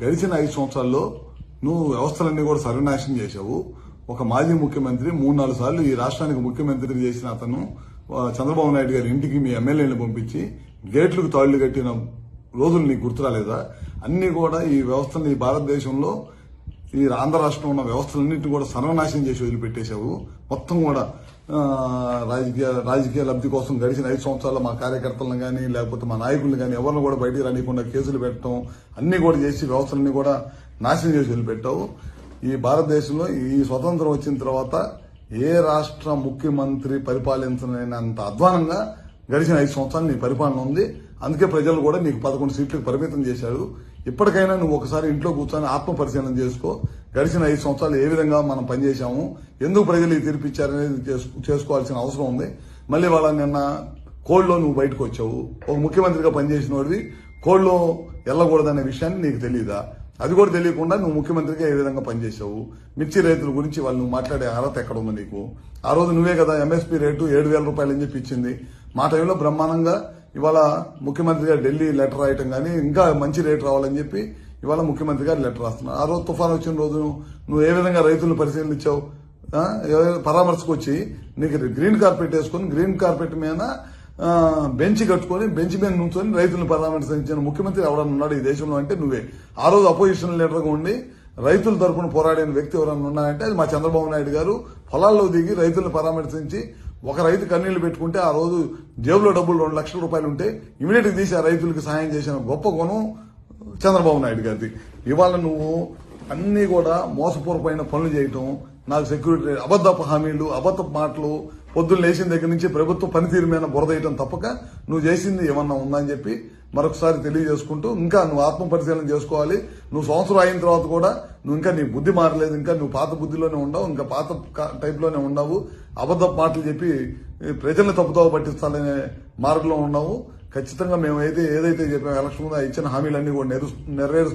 గడిచిన 5 సంవత్సరాల్లో నువ్వు వ్యవస్థలన్నీ కూడా సర్వనాశనం చేశావు. ఒక మాజీ ముఖ్యమంత్రి 3-4 సార్లు ఈ రాష్ట్రానికి ముఖ్యమంత్రి చేసిన అతను చంద్రబాబు నాయుడు గారి ఇంటికి మీ ఎమ్మెల్యేలను పంపించి గేట్లకు తాళ్లు కట్టిన రోజులు నీకు గుర్తురాలేదా? అన్ని కూడా ఈ వ్యవస్థని ఈ భారతదేశంలో ఈ ఆంధ్ర రాష్ట్రంలో ఉన్న వ్యవస్థలన్నింటినీ కూడా సర్వనాశనం చేసి వదిలిపెట్టేశావు. మొత్తం కూడా రాజకీయ లబ్ధి కోసం గడిచిన 5 సంవత్సరాల్లో మా కార్యకర్తలను కానీ లేకపోతే మా నాయకులను కానీ ఎవరిని కూడా బయటికి రానికుండా కేసులు పెట్టడం అన్ని కూడా చేసి వ్యవస్థలన్నీ కూడా నాశనం చేసి వదిలిపెట్టావు. ఈ భారతదేశంలో ఈ స్వతంత్రం వచ్చిన తర్వాత ఏ రాష్ట్ర ముఖ్యమంత్రి పరిపాలించలేనంత అధ్వానంగా గడిచిన 5 సంవత్సరాలు నీ పరిపాలన ఉంది. అందుకే ప్రజలు కూడా నీకు 11 సీట్లకు పరిమితం చేశారు. ఇప్పటికైనా నువ్వు ఒకసారి ఇంట్లో కూర్చొని ఆత్మ పరిశీలన చేసుకో. గడిచిన 5 సంవత్సరాలు ఏ విధంగా మనం పనిచేశాము, ఎందుకు ప్రజలు ఈ తీర్పిచ్చారనేది చేసుకోవాల్సిన అవసరం ఉంది. మళ్ళీ వాళ్ళ నిన్న కోడ్లో నువ్వు బయటకు వచ్చావు. ఒక ముఖ్యమంత్రిగా పనిచేసిన వాడివి కోడ్లో వెళ్ళకూడదనే విషయాన్ని నీకు తెలియదా? అది కూడా తెలియకుండా నువ్వు ముఖ్యమంత్రిగా ఏ విధంగా పనిచేశావు? మిర్చి రైతుల గురించి వాళ్ళు నువ్వు మాట్లాడే అర్హత ఎక్కడ ఉంది నీకు? ఆ రోజు నువ్వే కదా ఎంఎస్పీ రేటు 7,000 రూపాయలు అని చెప్పి ఇచ్చింది. మా టైంలో బ్రహ్మాండంగా ఇవాళ ముఖ్యమంత్రి గారు ఢిల్లీ లెటర్ రాయటం కానీ ఇంకా మంచి రేటు రావాలని చెప్పి ఇవాళ ముఖ్యమంత్రి గారు లెటర్ రాస్తున్నారు. ఆ రోజు తుఫాన్ వచ్చిన రోజు నువ్వు ఏ విధంగా రైతులను పరిశీలించావు? పరామర్శకు వచ్చి నీకు గ్రీన్ కార్పెట్ వేసుకుని గ్రీన్ కార్పెట్ మీద బెంచ్ కట్టుకుని బెంచ్ మీద నుంచొని రైతులను పరామర్శించిన ముఖ్యమంత్రి ఎవరన్నా ఉన్నాడు ఈ దేశంలో అంటే నువ్వే. ఆ రోజు అపోజిషన్ లీడర్గా ఉండి రైతుల తరఫున పోరాడిన వ్యక్తి ఎవరన్నా ఉన్నాయంటే అది మా చంద్రబాబు నాయుడు గారు. పొలాల్లో దిగి రైతులను పరామర్శించి ఒక రైతు కన్నీళ్లు పెట్టుకుంటే ఆ రోజు జేబులో డబ్బులు 2 లక్షల రూపాయలు ఉంటే ఇమీడియట్ గా తీసి ఆ రైతులకు సహాయం చేసిన గొప్ప గుణం చంద్రబాబు నాయుడు గారిది. ఇవాళ నువ్వు అన్ని కూడా మోసపూర్వమైన పనులు చేయటం, నాకు సెక్యూరిటీ అబద్ధపు హామీలు, అబద్ధపు మాటలు, పొద్దున్న లేచిన దగ్గర నుంచి ప్రభుత్వ పనితీరు మీద బురదేయటం తప్పక నువ్వు చేసింది ఏమన్నా ఉందని చెప్పి మరొకసారి తెలియజేసుకుంటూ ఇంకా నువ్వు ఆత్మ పరిశీలన చేసుకోవాలి. నువ్వు సంవత్సరం అయిన తర్వాత కూడా నువ్వు ఇంకా నీ బుద్ధి మారలేదు. ఇంకా నువ్వు పాత బుద్ధిలోనే ఉండవు, ఇంకా పాత టైప్ లోనే ఉన్నావు. అబద్ధపు మాటలు చెప్పి ప్రజల్ని తప్పుదోవ పట్టించాలనే మార్గంలో ఉన్నావు. ఖచ్చితంగా మేము ఏదైతే చెప్పాము ఎలక్షన్ ముందు ఇచ్చిన హామీలన్నీ కూడా నెరవేరుస్తాం.